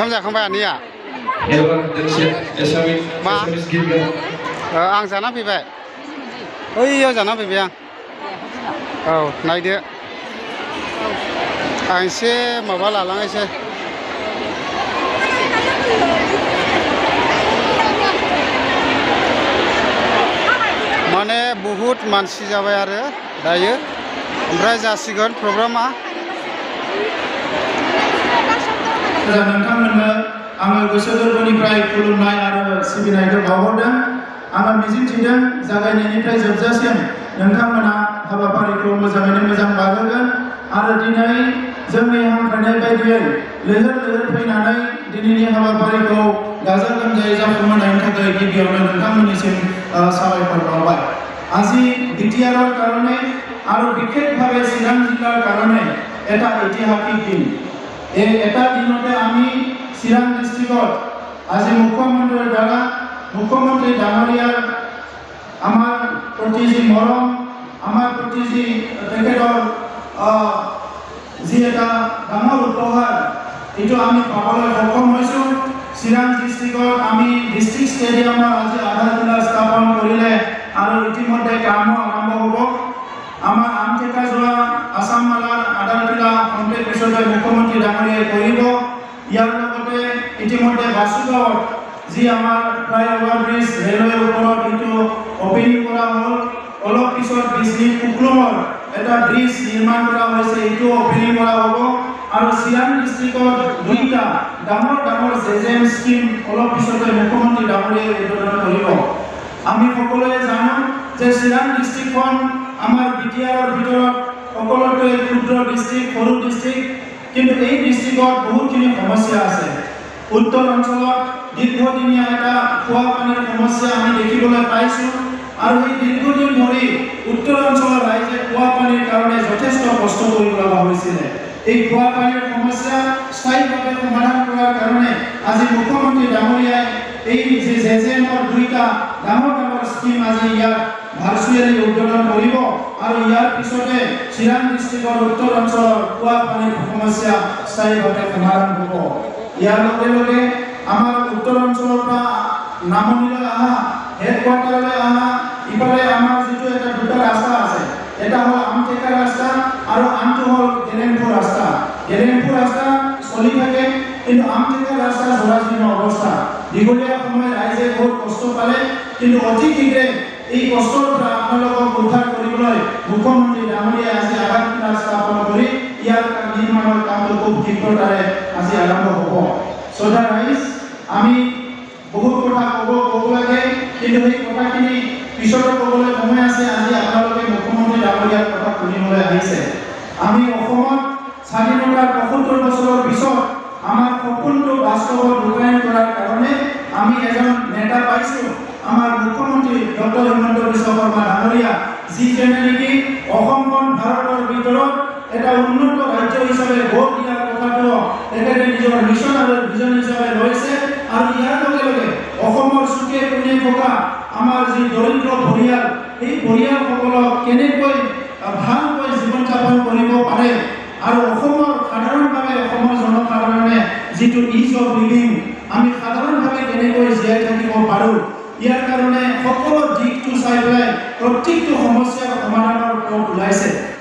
ओंखाम जाखांबाय आनैया मा आं जाना फैबाय ओइयाव जाना फैबाय आं औ नायदो आं एसे माबा लालांनोसै माने बहुत मानसि जाबाय आरो दायो ओमफ्राय जासिगोन प्रग्रामा नोंथांमोननो आङो गोसो गोरबोनिफ्राय खुलुमनाय आरो सिबिनायखौ बावहरदों आङो मिजिंथिदों जागायनायनिफ्राय जोबजासिम नोंथांमोना हाबाफारिखौ मोजाङैनो मोजां बारहोगोन आरो दिनै जोंनि हांख्रायनाय बायदियै लैहोर लैहोर फैनानै दिनैनि हाबाफारिखौ गाजा गोमजायै जाफुंहोनायनि थाखाय गिबियावनो नोंथांमोननिसिम साबायखर बावबाय আজি বিটিআৰৰ কাৰণে আৰু বিশেষভাৱে চিৰাং জিলাৰ কাৰণে এটা ঐতিহাসিক দিন এই এটা দিনতে আমি চিৰাং ডিষ্ট্ৰিক্টত আজি মুখ্যমন্ত্ৰীৰ দ্বাৰা মুখ্যমন্ত্ৰী ডাঙৰীয়াৰ আমাৰ প্ৰতি যি মৰম আমাৰ প্ৰতি যি তেখেতৰ যি এটা ডাঙৰ উপহাৰ এইটো আমি পাবলৈ সক্ষম হৈছোঁ চিৰাং ডিষ্ট্ৰিক্টত আমি ডিষ্ট্ৰিক্ট ষ্টেডিয়ামৰ আজি আধাৰশিলা স্থাপন কৰিলে আৰু ইতিমধ্যে কামো আৰম্ভ হ'ব আমাৰ আমঠেকা যোৱা আসাম মালাৰ আধাৰশিলা কমপ্লিট পিছতে মুখ্যমন্ত্ৰী ডাঙৰীয়াই কৰিব ইয়াৰ লগতে ইতিমধ্যে বাসুগাঁৱত যি আমাৰ ফ্লাইঅভাৰ ব্ৰিজ ৰেলৱেৰ ওপৰত এইটো অপেনিং কৰা হ'ল অলপ পিছত বিজলী কুকলমৰ এটা ব্ৰিজ নিৰ্মাণ কৰা হৈছে এইটো অপেনিং কৰা হ'ব আৰু চিৰাং ডিষ্ট্ৰিক্টত দুইটা ডাঙৰ ডাঙৰ জেজেম স্কিম অলপ পিছতে মুখ্যমন্ত্ৰী ডাঙৰীয়াই উদ্বোধন কৰিব আমি সকলোৱে জানো যে চিৰাং ডিষ্ট্ৰিক্টখন আমাৰ বিটিআৰৰ ভিতৰত সকলোতকৈ ক্ষুদ্ৰ ডিষ্ট্ৰিক্ট সৰু ডিষ্ট্ৰিক্ট কিন্তু এই ডিষ্ট্ৰিক্টত বহুতখিনি সমস্যা আছে উত্তৰ অঞ্চলত দীৰ্ঘদিনীয়া এটা খোৱা পানীৰ সমস্যা আমি দেখিবলৈ পাইছোঁ আৰু এই দীৰ্ঘদিন ধৰি উত্তৰ অঞ্চলৰ ৰাইজে খোৱা পানীৰ কাৰণে যথেষ্ট কষ্ট কৰিব লগা হৈছিল এই খোৱা পানীৰ সমস্যা স্থায়ীভাৱে সমাধান কৰাৰ কাৰণে আজি মুখ্যমন্ত্ৰী ডাঙৰীয়াই এই যে জেজেমৰ দুইটা ডাঙৰ ডাঙৰ স্কিম আজি ইয়াত ভাৰ্চুৱেলি উদ্বোধন কৰিব আৰু ইয়াৰ পিছতে চিৰাং ডিষ্ট্ৰিক্টৰ উত্তৰ অঞ্চলৰ খোৱা পানীৰ সমস্যা স্থায়ীভাৱে সমাধান হ'ব ইয়াৰ লগে লগে আমাৰ উত্তৰ অঞ্চলৰ পৰা নামনিলৈ অহা হেডকোৱাৰ্টাৰলৈ অহা ইফালে আমাৰ যিটো এটা দুটা ৰাস্তা আছে এটা হ'ল আমঠেকা ৰাস্তা আৰু আনটো হ'ল গেলেমপুৰ ৰাস্তা চলি থাকে কিন্তু আমঠেকা ৰাস্তা জৰাজীৰ্ণ অৱস্থা দীঘলীয়া সময় ৰাইজে বহুত কষ্ট পালে কিন্তু অতি শীঘ্ৰে এই কষ্টৰ পৰা আপোনালোকক উদ্ধাৰ কৰিবলৈ মুখ্যমন্ত্ৰী ডাঙৰীয়াই আজি আধাৰশিলা স্থাপন কৰি ইয়াৰ নিৰ্মাণৰ কামটো খুব শীঘ্ৰতাৰে আজি আৰম্ভ হ'ব শ্ৰদ্ধা ৰাইজ আমি বহুত কথা ক'ব লাগে কিন্তু সেই কথাখিনি পিছতো ক'বলৈ সময় আছে আজি আপোনালোকে মুখ্যমন্ত্ৰী ডাঙৰীয়াৰ কথা শুনিবলৈ আহিছে আমি অসমত স্বাধীনতাৰ ৭৫ বছৰৰ পিছত আমাৰ সপোনটো বাস্তৱত ৰূপায়ণ কৰাৰ কাৰণে আমি এজন নেতা পাইছোঁ আমাৰ মুখ্যমন্ত্ৰী ডক্টৰ হিমন্ত বিশ্ব শৰ্মা ডাঙৰীয়া যিজনে নেকি অসমখন ভাৰতৰ ভিতৰত এটা উন্নত ৰাজ্য হিচাপে গঢ় দিয়াৰ কথাটো তেখেতে নিজৰ মিছন আৰু ভিজন হিচাপে লৈছে আৰু ইয়াৰ লগে লগে অসমৰ চুকে কোণে থকা আমাৰ যি দৰিদ্ৰ পৰিয়াল এই পৰিয়ালসকলক কেনেকৈ ভালকৈ জীৱন যাপন কৰিব পাৰে আৰু অসমৰ সাধাৰণভাৱে অসমৰ জনসাধাৰণে যিটো ইজ অফ লিভিং আমি সাধাৰণভাৱে কেনেকৈ জীয়াই থাকিব পাৰোঁ ইয়াৰ কাৰণে সকলো দিশটো চাই পেলাই প্ৰত্যেকটো সমস্যাৰ সমাধানৰ পথ ওলাইছে